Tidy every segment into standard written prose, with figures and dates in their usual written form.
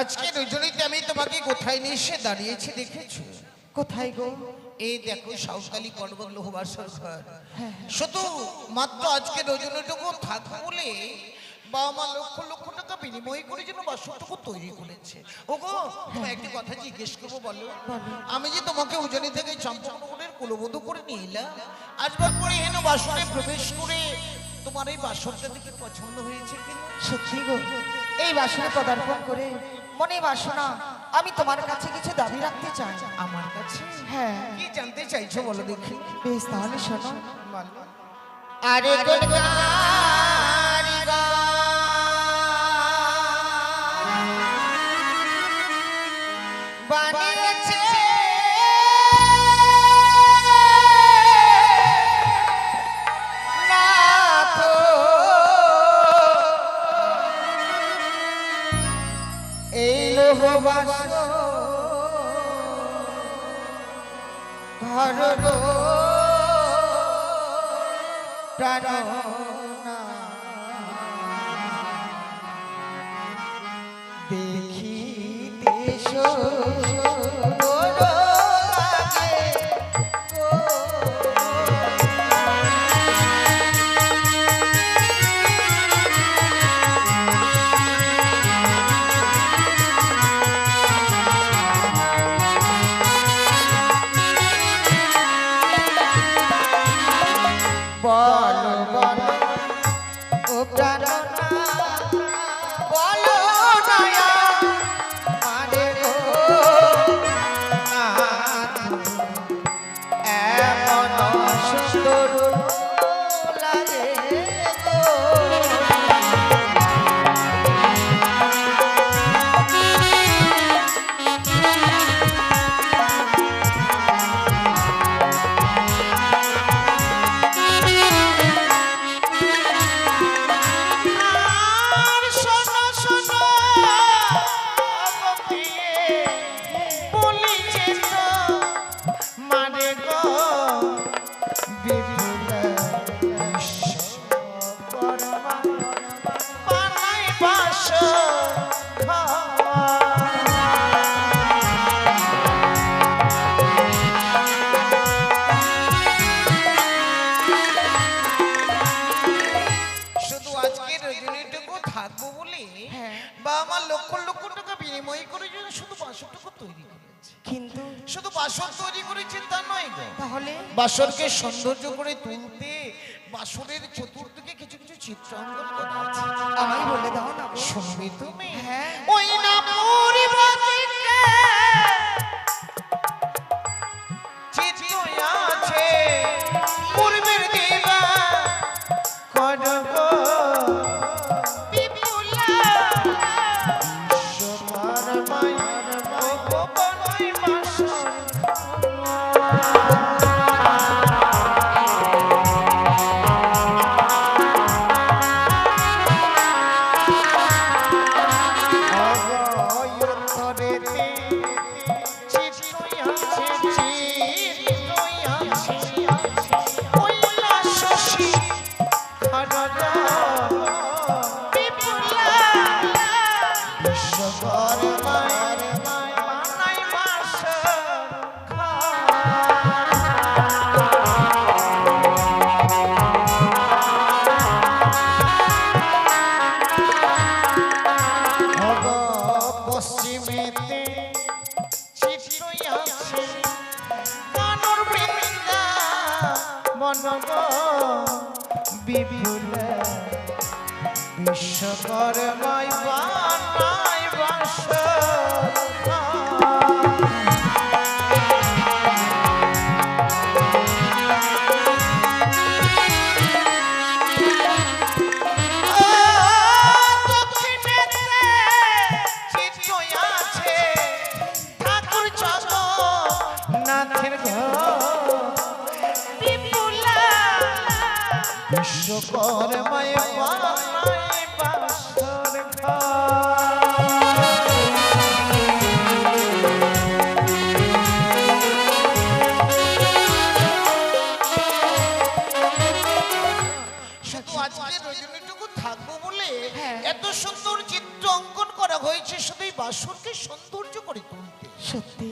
আজকে রজনীতে আমি তোমাকে কোথায় নিয়ে এসে দাঁড়িয়েছি দেখেছো? কোথায় গো? এই দেখো সাঁওতালি পর্বত লোহবাসর ঘর। শুধু মাত্র আজকে রজনীটুকু থাকবো বলে বাবা মা লক্ষ লক্ষ টাকা বিনিময় করে যেন বাসরটুকু তৈরি করেছে। ওগো তোমায় একটি কথা জিজ্ঞেস করবো, বলো আমি যে তোমাকে উজানি থেকে চম্পকনগরের কুলবধূ করে নিয়ে এলাম, আসবার পরে হেন বাসরে প্রবেশ করে তোমার এই বাসরটা দেখে পছন্দ হয়েছে কিনা? সত্যি গো, এই বাসনে পদার্পণ করে মনে বাসনা আমি তোমার কাছে কিছু দাবি রাখতে চাই। আমার কাছে? হ্যাঁ। কি জানতে চাইছো বলো দেখি। বেশ, তাহলে শোনো। আরে বানিয়েছে না তো এই লোহবাস ঘর প্রাণনা দেখি দেশ বলো বলো ও প্রাণনা বলো নয়া মানে গো এমন সুন্দর লাগে গো। থাকবো বলে বা আমার লক্ষ লক্ষ টাকা বিনিময় করে শুধু বাসরটুকু তৈরি করেছে। কিন্তু শুধু বাসর তৈরি করেছে তা নয় গো, তাহলে বাসরকে সৌন্দর্য করে তুলতে বাসরের চতুর্দিকে কিছু কিছু চিত্রাঙ্কন করা আছে। আমায় বলে দাও না। শুনবে তুমি? হ্যাঁ। ওই না পরিবারিকে চিত্র আছে পূর্বের দিবা করব বিপুল বিশ্বকর্মায় বানাই বাসর। ঠাকুর জগন্নাথের বিশ্বকর্মায় বানাই বাসর শুধু আজকে রজনীটুকু থাকবো বলে এত সুন্দর চিত্র অঙ্কন করা হয়েছে শুধু এই বাসর বাসরকে সৌন্দর্য করে তুলতে। সত্যি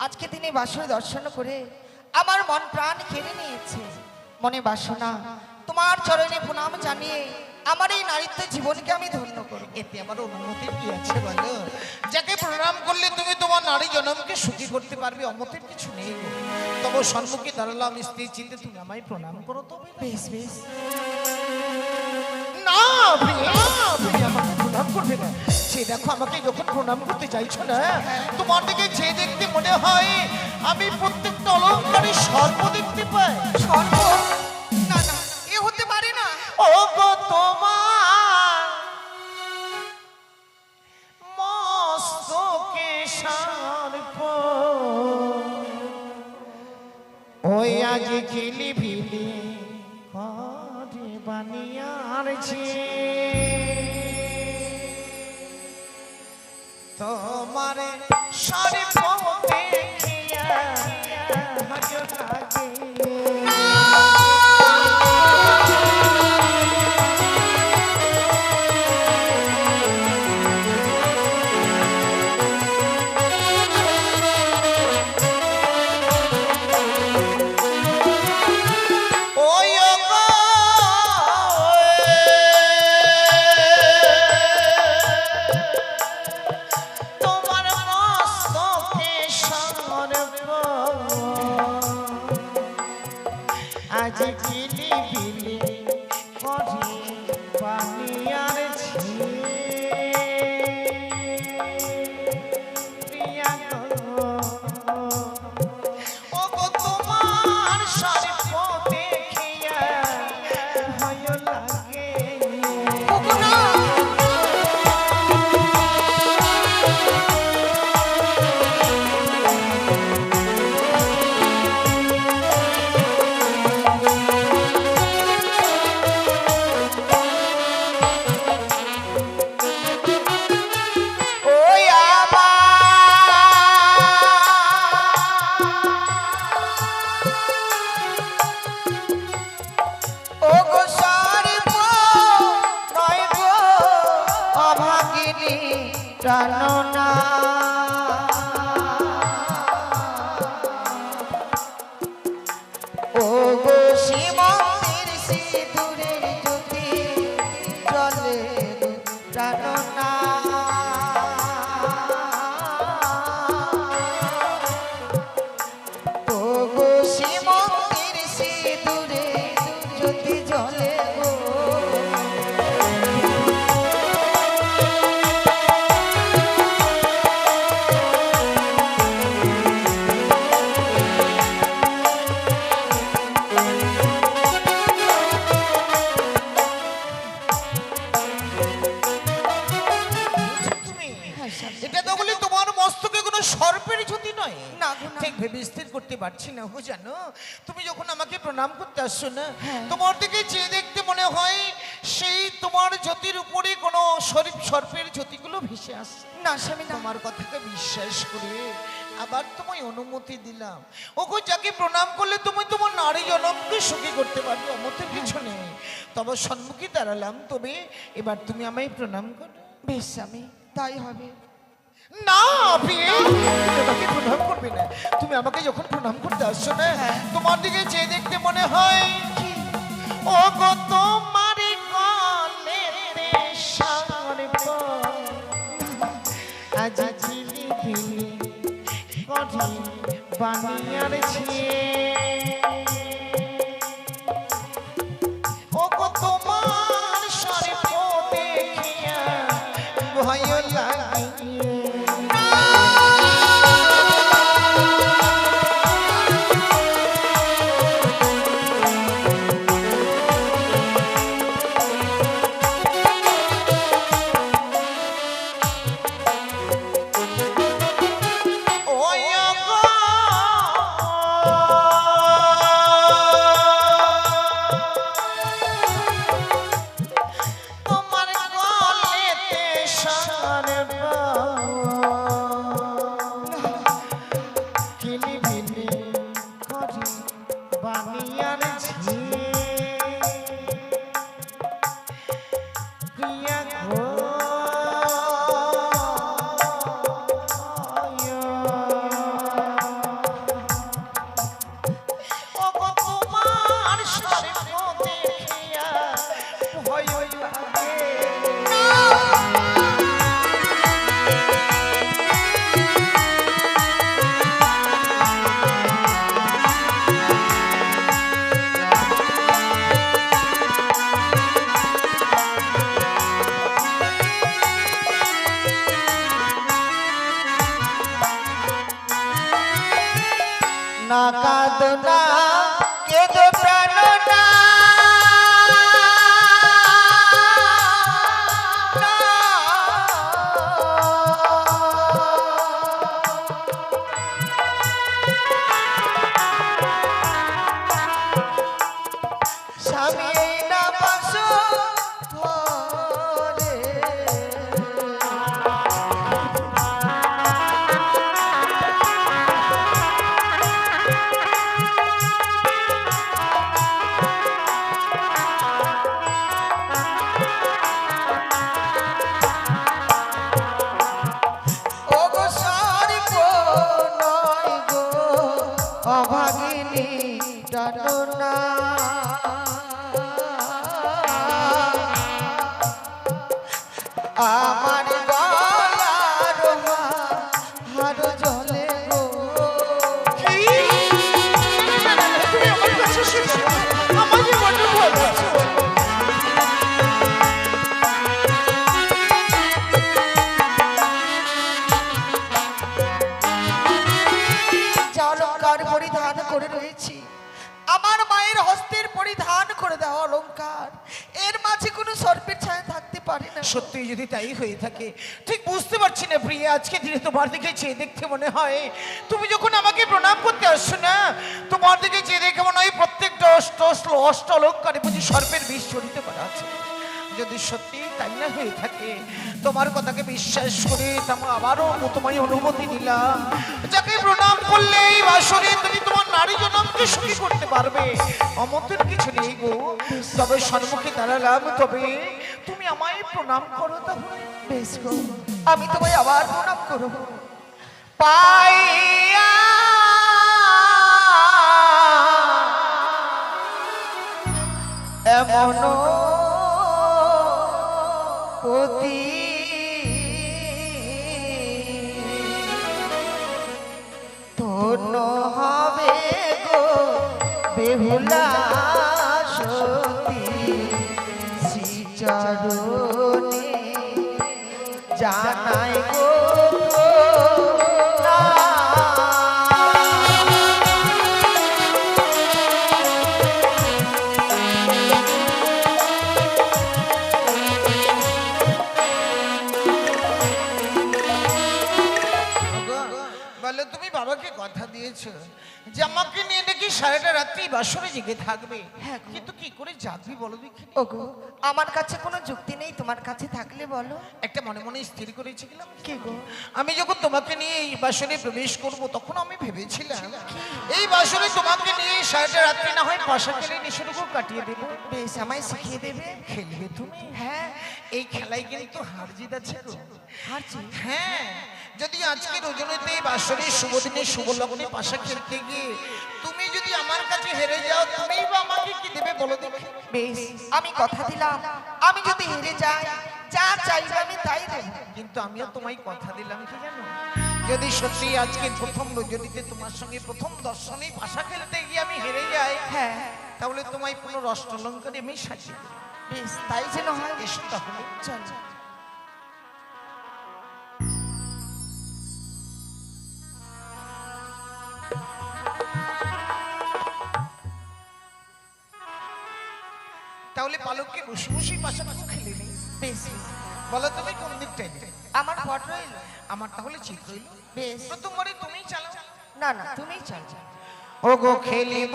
আজকে দিনে বাসর দর্শন করে আমার মন প্রাণ কেড়ে নিয়েছে। মনে বাসনা তোমার চরণে প্রণাম জানিয়ে আমার এই নারীত্ব জীবনকে আমি ধন্য করব। এতে আমার অনুমতি কি আছে বলো? যাকে প্রণাম করলে তুমি তোমার নারী জনমকে সুখী করতে পারবে, অমতের কিছু নেই গো। তবে সম্মুখে দাঁড়ালাম স্ত্রী চিন্তে, তুমি আমায় প্রণাম করো তবে। বেশ বেশ। না প্রিয়া, প্রিয়া আমাকে প্রণাম করবে না। সে দেখো আমাকে যখন প্রণাম করতে চাইছো না, তোমার দিকে যে দেখতে মনে হয় আমি প্রত্যেকটা অলঙ্কারে সর্প দেখতে পাই। সর্ব? না না, এ হতে পারে না। ও গো তোমার মস্তকে সর্প, ওই আজ খিলি ভিলি করে বানিয়ারছে। তোমার সর্প দেখিয়া ভালো লাগে। আজ গিলি বিলি করে বানিয়ার ছি। প্রিয়া গো, ও গো তোমার সর্প দেখিয়া ভয় লাগে। জানো ও গো সীমান্তের সিঁদুরের জ্যোতি জলে জানো না। ও গো সীমান্তের সিঁদুরের জ্যোতি জলে গো। এটা তো বলি তোমার মস্তকে কোনো সর্পের জ্যোতি নয়। না ঠিক ভেবে স্থির করতে পারছি না। ও জানো, তুমি যখন আমাকে প্রণাম করতে আসছো না, তোমার দিকে যে দেখতে মনে হয় সেই তোমার জ্যোতির উপরে কোনো সর্পের জ্যোতিগুলো ভেসে আসছে। না স্বামী, তোমার কথাকে বিশ্বাস করে আবার তোমায় অনুমতি দিলাম। ওগো, যাকে প্রণাম করলে তুমি তোমার নারী জনমকে সুখী করতে পারবে, অমতের কিছু নেই। তবে সম্মুখে দাঁড়ালাম, তবে এবার তুমি আমায় প্রণাম করো। বেশ স্বামী, তাই হবে। না প্রিয়ে, তুমি আমাকে প্রণাম করবে না। তুমি আমাকে যখন প্রণাম করতে আসছো না, তোমার দিকে যে দেখতে মনে হয় ও গো তোমার গলেতে সর্প আজ ঝিলি বিলি করে বানিয়ার ছি। ও গো তোমার সর্প দেখিয়া ভয় লাগে। না কাঁদো না কেঁদো প্রাণ না স্বামী এই না বাসো ঘরে ওগো স্বর্গ নয় গো অভাগিনী ডালো না আমার গলার হার জলে গো আমাকে বড় বলেছো অলঙ্কার পরিধান করে রয়েছি আমার মায়ের হস্তের পরিধান করে দেওয়া অলঙ্কার এর মাঝে কোনো সর্পের ছায়া থাকতে পারে না সত্যি যদি তাই হয়ে থাকে ঠিক বুঝতে পারছি না প্রিয়া আজকে দিনে তোমার দিকে চেয়ে দেখতে মনে হয় তুমি যখন আমাকে প্রণাম করতে আসছো না তোমার দিকে চেয়ে দেখে মনে হয় প্রত্যেকটা অষ্ট অলঙ্কারে বুঝি সর্পের বিষ জড়িত করা আছে যদি সত্যি তাই না হয়ে থাকে তোমার কথাকে বিশ্বাস করে আবারও তোমায় অনুমতি দিলাম যাকে প্রণাম করলে এই বাসরে তুমি তোমার নারী জনমকে সুখী করতে পারবে অমতের কিছু নেই গো তবে সম্মুখে দাঁড়ালাম তবে তুমি আমায় প্রণাম করো তাহলে বেশ গো আমি তোমায় আবার প্রণাম করব পাইয়া এমন পতি ধন্য হবে গো বেহুলা সতী শ্রীচরণে জানাই গো বলে তুমি বাবাকে কথা দিয়েছো যে আমাকে নিয়ে নাকি সারাটা রাত্রি বাসরে জেগে থাকবে কিন্তু কি করে জাগবি বলো দেখি ওগো আমার কাছে কোনো যুক্তি নেই তোমার কাছে থাকলে বলো একটা মনে মনে স্থির করেছিলাম কি গো আমি যখন তোমাকে নিয়ে এই বাসরে প্রবেশ করব তখন আমি ভেবেছিলাম এই বাসরে তোমাকে নিয়ে সারাটা রাত্রি না হয় পাশা খেলে নিশাটুকু কাটিয়ে দেবো বেশ আমায় শিখিয়ে দেবে খেলবে তুমি হ্যাঁ এই খেলায় কিন্তু হার জিত আছে গো হারছি হ্যাঁ যদি আজকে রজনীতে বাসরে শুভ দিনে শুভ লগ্নে পাশা খেলতে গিয়ে তুমি যদি আমার কাছে হেরে যাও তুমিই বা আমাকে কি দেবে বলো দেখি বেশ আমি কথা দিলাম আমি যদি হেরে যাই যা চাইবে আমি তাই দেব কিন্তু আমিও তোমায় কথা দিলাম কি জানো যদি সত্যি আজকে প্রথম রজনীতে তোমার সঙ্গে প্রথম দর্শনে পাশা খেলতে গিয়ে আমি হেরে যাই হ্যাঁ তাহলে তোমায় পুরো অষ্টলঙ্কারে আমি সাজিয়ে দেব বেশ তাই যেন হয় এসো তাহলে চল তাহলে পালককে বসে বসে পাশাপাশি খেলে নেই বেশ বলো তুমি কোন দিকটাই আমার ভট রইল আমার তাহলে ঠিক রইল বেশ প্রথমবারে তুমিই চালাও না না তুমিই চল ও গো খেলিব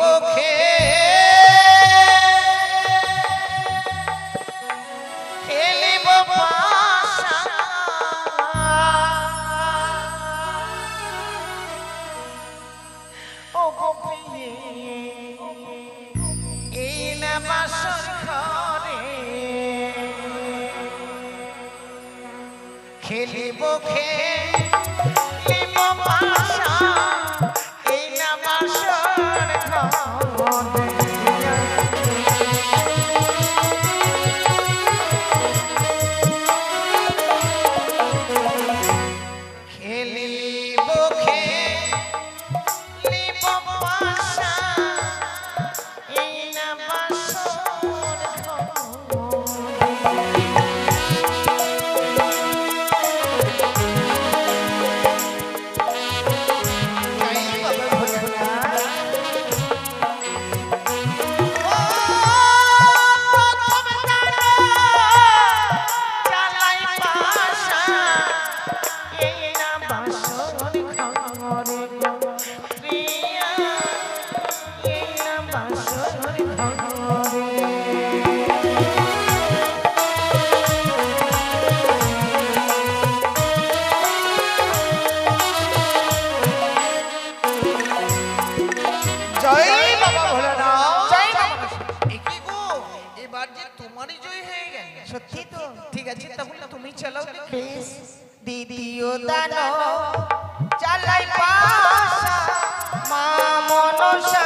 খেলিব পাশা ও গো প্রিয়ে এই না বাসর ঘরে খেলিব খেলিব পাশা এই না বাসর ঘরে খেলিব খেলিব পাশা এই না বাসর ঘরে ঠিক আছে, তাহলে তুমি চালাও দেখি। বেশ দ্বিতীয় দানো চালাই পাশা মা মনসা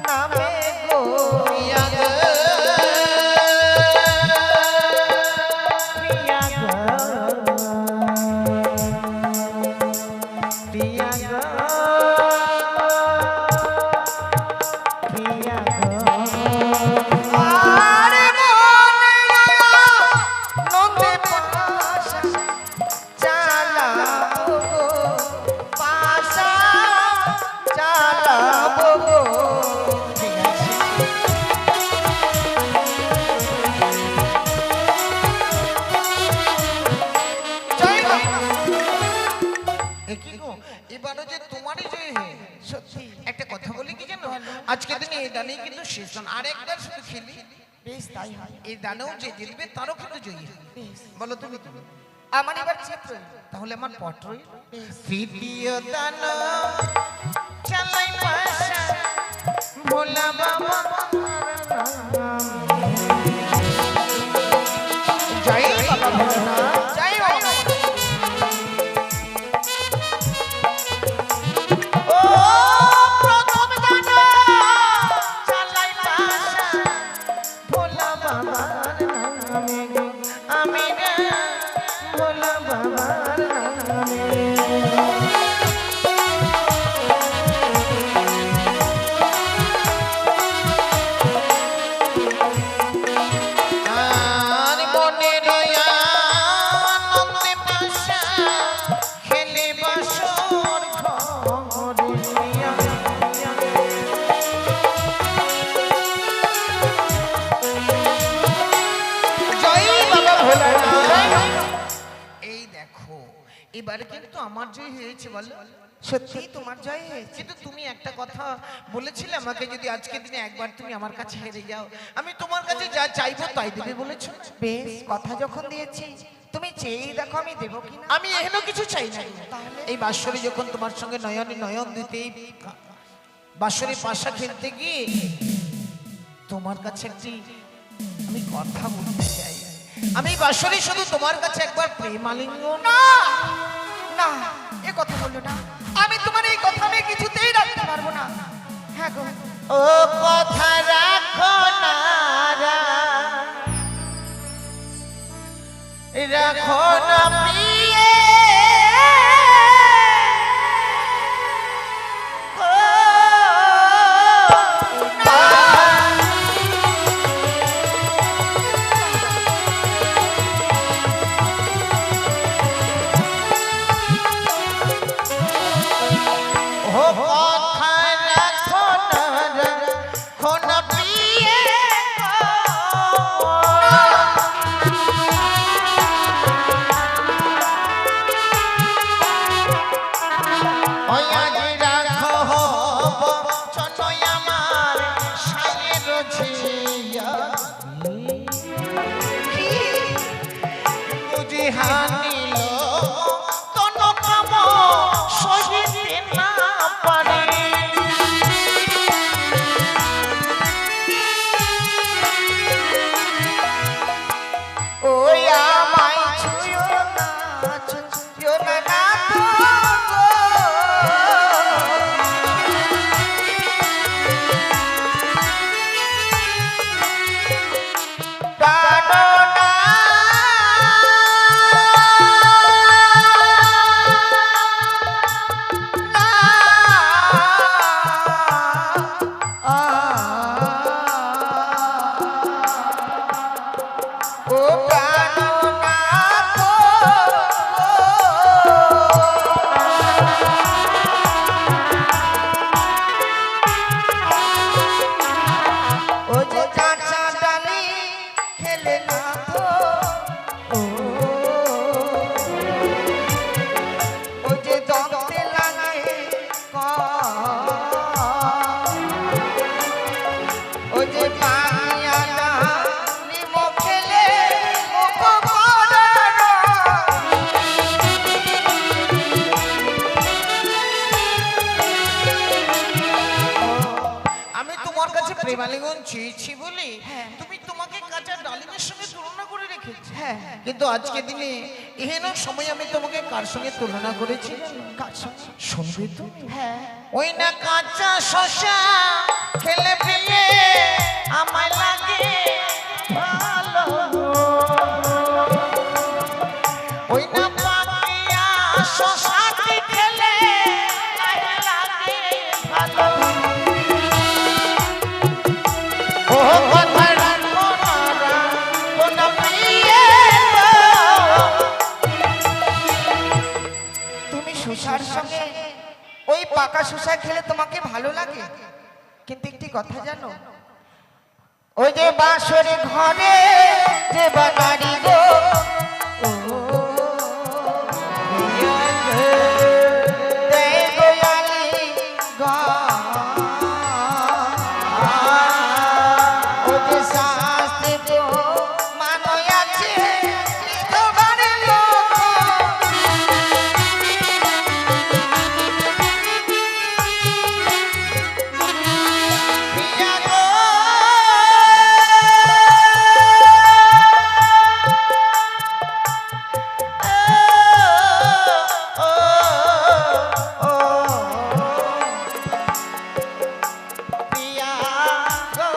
নামে গো প্রিয়া গো, প্রিয়া গো প্রিয়া গো প্রিয়া গো আরে মনে নন্দে পাশা চালাবো গো পাশা চালাবো গো ঠিক আছে জয় বাবা কি গো, এবারও যে তোমারই যে সত্যি একটা কথা বলি কি জানো, আজকে দিনে এই দানেই কিন্তু শেষ নয়, আর একবার শুধু খেলি, বেশ তাই হয় এই দানেও যে জিতবে তারও কিন্তু জয়ী হবে। বেশ বলো তুমি আমার এবার চিত্র তাহলে আমার পট্রই বেশ তৃতীয় দান চালাই পাশা ভোলা বাবা জয় বাবা ভোলানাথ। জয় বাবা ও প্রথম দান চালাই পাশা ভোলা বাবার নামে গো, আমি রে ভোলা বাবার নামে। আর মনের আনন্দে পাশা খেলে বাসর ঘরে প্রিয়া প্রিয়া। জয় বাবা ভোলানাথ। এই দেখো এবারে কিন্তু আমার জয় হয়েছে বলো, সত্যি তোমার জয় হয়েছে কিন্তু তুমি একটা কথা বলেছিলে আমাকে, যদি আজকের দিনে একবার তুমি আমার কাছে হেরে যাও আমি তোমার কাছে যা চাইবো তাই দেবে বলেছো। বেশ কথা যখন দিয়েছি তুমি চেয়েই দেখো আমি দেবো কিনা আমি এহেন কিছু চাই না, তাহলে? এই বাঁশরে যখন তোমার সঙ্গে নয়নে নয়ন দিতে বাঁশরে পাশা খেলতে গিয়ে তোমার কাছে একটি আমি কথা বলতে চাই, আমি বাঁশরে শুধু তোমার কাছে একবার প্রেম আলিঙ্গন। না না এ কথা বললো না, আমি তোমার এই কথা আমি কিছুতেই রাখতে পারবো না। হ্যাঁ গো ও কথা রাখো না রাখো না প্রিয়ে ও কথা রাখো না প্রিয়ে হানিল কোনো কাম সহিতে না পারে। ওই আমায় ছুঁয়ো না ছুঁয়ো না না তো গো। প্রাণনা ও প্রাণনাথ ও যে কাঁচা ডালি খেলে না তো ও যে দমতে লাগে ও যে পানিয়াটা নিমক খেলে মুখ ভরানো। আমি তোমার কাছে প্রেমালিঙ্গন চেয়েছি বলে হ্যাঁ। তুমি তোমাকে কাঁচা ডালিমের সঙ্গে তুলনা করে রেখেছো। রেখেছে। হ্যাঁ। কিন্তু আজকে দিনে এহেন সময় আমি তোমাকে কার সঙ্গে তুলনা করেছি কার সঙ্গে? শুনবে তো? হ্যাঁ। ওই না কাঁচা শশা খেলে ফেলে আমায় লাগে ভালো, ওই না পাকিয়া শশাটি খেলে আমায় লাগে ভালো। ও কথা রাখো না কোন প্রিয়ে গো। তুমি শশার সঙ্গে ওই পাকা শশা খেলে তোমাকে ভালো লাগে, কিন্তু একটি কথা জানো, ওই যে বাসরে ঘরে যে বাঙালি গো, ও দেয় গোয়ালি ও যে শাস্ত্রে তো মানয় আছে তোমার লোক। প্রিয়া গো, ও, ও, ও, প্রিয়া গো,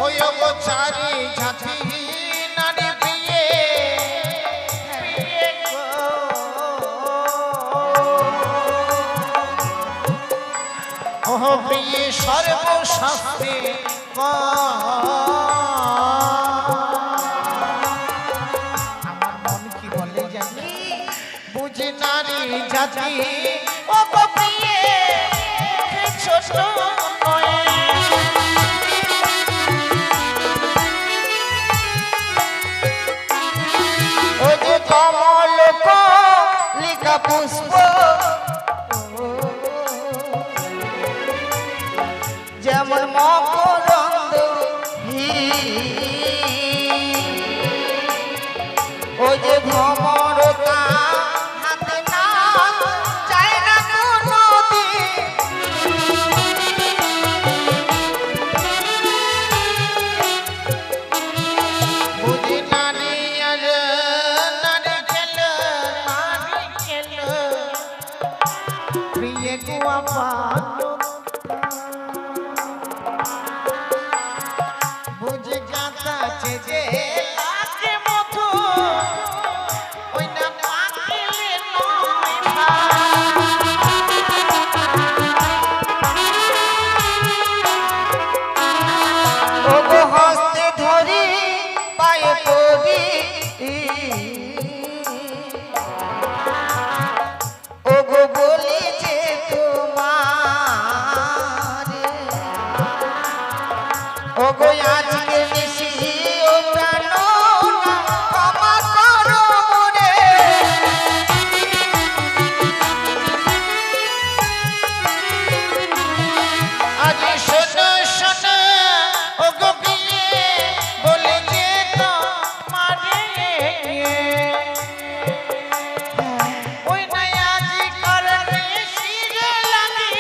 ওই গো চারি জাতি নারী প্রিয়ে, প্রিয়ে গো। ওহ প্রিয়ে সর্বশাস্ত্রে আমার মন কি বলে জানি, বুঝে নারী জাতি ও গো প্রিয়ে ছোট নয়। ও যে কমল লিকা পুষ্প, যেমন মকরন্দ ও যে ভ্রমরতা হাতে না চায় না কোনো দিন। বুঝি নারী আর নারী খেল, নারী খেল প্রিয়ে গো আমার, বুঝি কাঁদাছে যে লাগে মধু, ওই না পাকিলে নয় ভাই। ও গো হস্তে ধরি পায়ে পড়ি, ও গো বলি যে তোমার, ও গো আজকে নিশি ও প্রাণ ক্ষমা করো মোরে। আজ শোনো শোনো ও গো প্রিয়ে বলে যে তোমারে, ওই নাই আজি করবে শিরে লাগি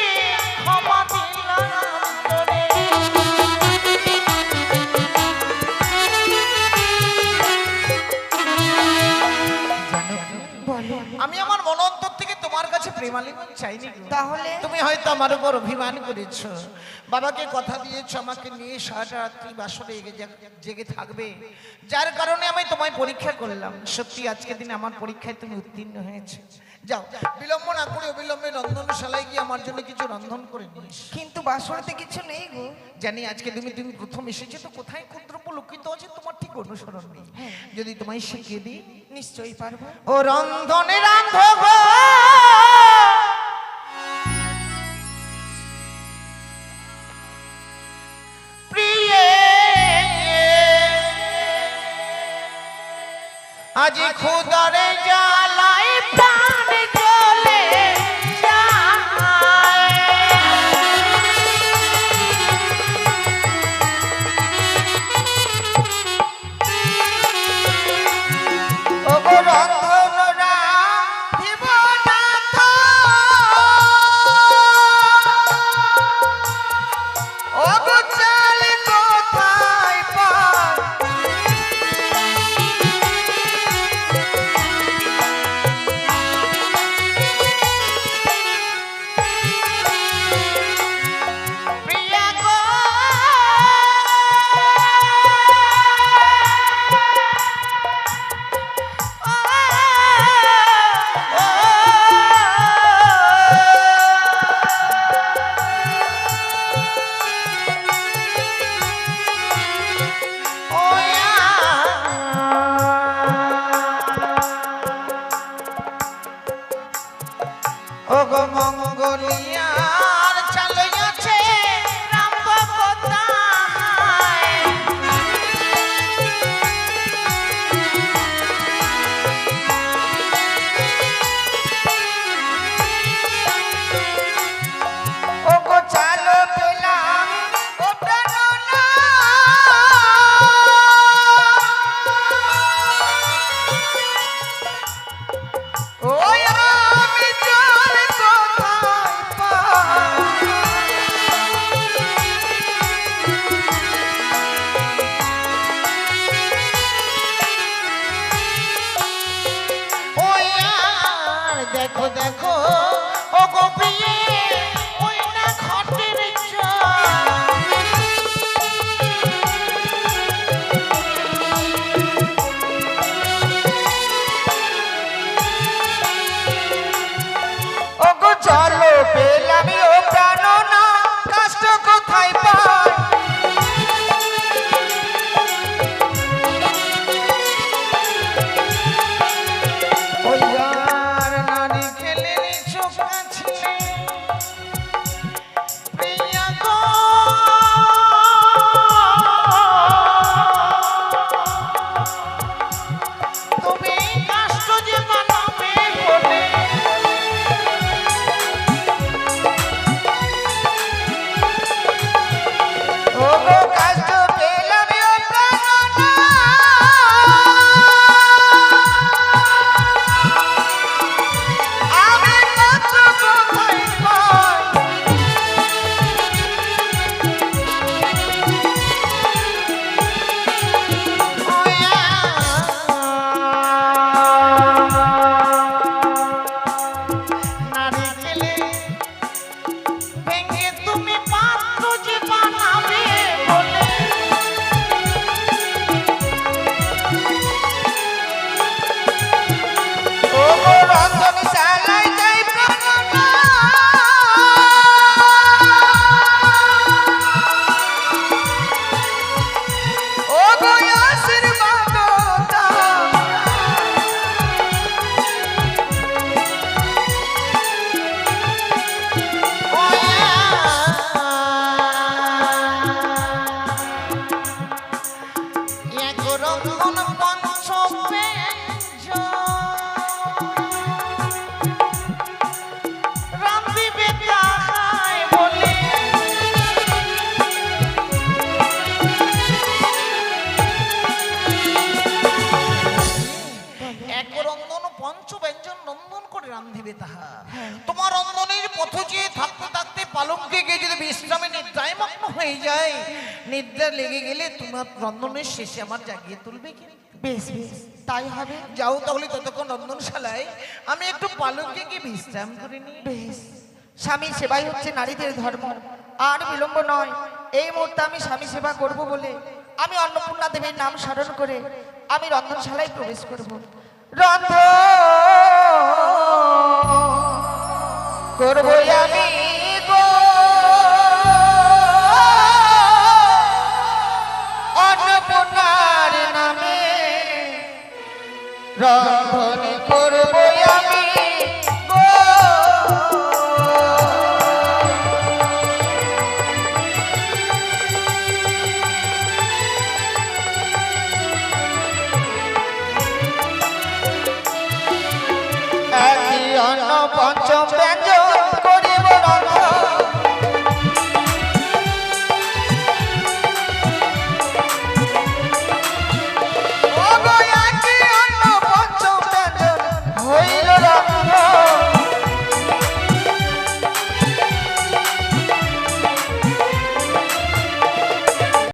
ক্ষমা দিলাম তোরে। বলো আমি আমার মন অন্তর থেকে তোমার কাছে প্রেমালিপন চাইনি গো। তাহলে তুমি হয়তো আমার উপর অভিমান করেছো, বাবাকে কথা দিয়েছো আমাকে নিয়ে সারাটা রাত্রি বাসরে জেগে থাকবে, যার কারণে আমি তোমায় পরীক্ষা করলাম। সত্যি আজকে দিনে আমার পরীক্ষায় তুমি উত্তীর্ণ হয়েছে। যাও বিলম্ব না করে অবিলম্বে রন্ধনশালায় গিয়ে আমার জন্য কিছু রন্ধন করে নিস। কিন্তু বাসরতে কিছু নেই গো। জানি আজকে তুমি প্রথম এসেছো তো কোথায় ক্ষুদ্রপ লুকিত আছে তোমার ঠিক অনুসরণ নেই। যদি তোমায় শিখিয়ে দিই নিশ্চয়ই পারবো। ও রন্ধনে রান্ধব প্রিয়ে, আজি খুদারে জ্বালাই প্রাণ জ্বলে যায়। ও গো রন্ধন রাধিব না তো নিদ্রা লেগে গেলে তোমার রন্ধনের শেষে আমার জাগিয়ে তুলবে কি? বেশ বেশ তাই হবে। যাও তাহলে ততক্ষণ রন্ধনশালায় আমি একটু পালকে গিয়ে বিশ্রাম করে নিই। বেশ। স্বামী সেবাই হচ্ছে নারীদের ধর্ম, আর বিলম্ব নয়। এই মুহূর্তে আমি স্বামী সেবা করব বলে আমি অন্নপূর্ণা দেবীর নাম স্মরণ করে আমি রন্ধনশালায় প্রবেশ করব। রন্ধন করব আমি গো অন্নপূর্ণার নামে, রন্ধন করব আমি গো। একই অন্ন পঞ্চম